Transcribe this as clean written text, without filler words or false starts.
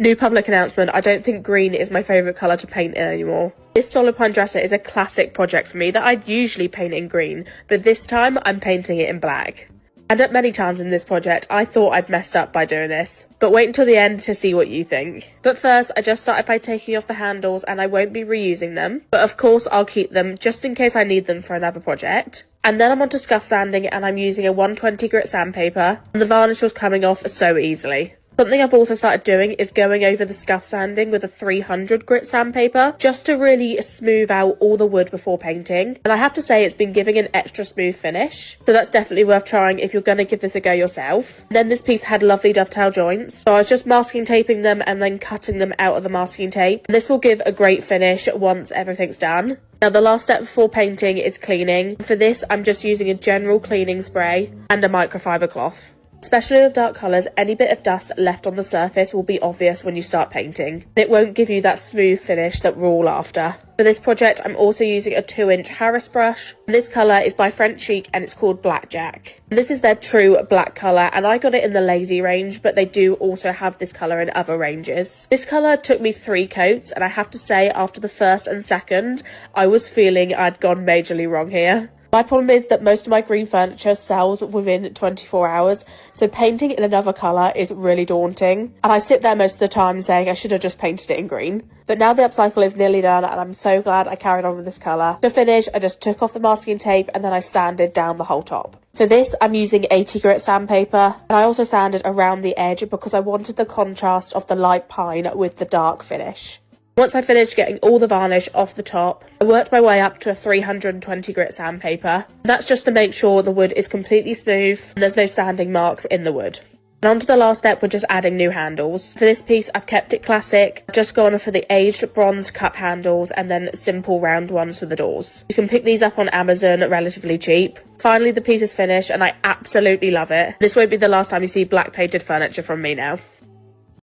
New public announcement, I don't think green is my favourite colour to paint in anymore. This solid pine dresser is a classic project for me that I'd usually paint in green, but this time I'm painting it in black. And at many times in this project, I thought I'd messed up by doing this, but wait until the end to see what you think. But first, I just started by taking off the handles and I won't be reusing them, but of course I'll keep them just in case I need them for another project. And then I'm on to scuff sanding and I'm using a 120 grit sandpaper, and the varnish was coming off so easily. Something I've also started doing is going over the scuff sanding with a 300 grit sandpaper, just to really smooth out all the wood before painting. And I have to say it's been giving an extra smooth finish, so that's definitely worth trying if you're going to give this a go yourself. And then this piece had lovely dovetail joints, so I was just masking taping them and then cutting them out of the masking tape. And this will give a great finish once everything's done. Now the last step before painting is cleaning. For this I'm just using a general cleaning spray and a microfiber cloth. Especially with dark colours, any bit of dust left on the surface will be obvious when you start painting. It won't give you that smooth finish that we're all after. For this project, I'm also using a 2-inch Harris brush. And this colour is by Frenchic and it's called Blackjack. And this is their true black colour, and I got it in the lazy range, but they do also have this colour in other ranges. This colour took me 3 coats, and I have to say after the first and second, I was feeling I'd gone majorly wrong here. My problem is that most of my green furniture sells within 24 hours, so painting in another colour is really daunting. And I sit there most of the time saying I should have just painted it in green. But now the upcycle is nearly done and I'm so glad I carried on with this colour. To finish, I just took off the masking tape and then I sanded down the whole top. For this, I'm using 80 grit sandpaper, and I also sanded around the edge because I wanted the contrast of the light pine with the dark finish. Once I finished getting all the varnish off the top, I worked my way up to a 320 grit sandpaper. That's just to make sure the wood is completely smooth and there's no sanding marks in the wood. And on to the last step, we're just adding new handles. For this piece, I've kept it classic. I've just gone for the aged bronze cup handles and then simple round ones for the doors. You can pick these up on Amazon relatively cheap. Finally, the piece is finished and I absolutely love it. This won't be the last time you see black painted furniture from me now.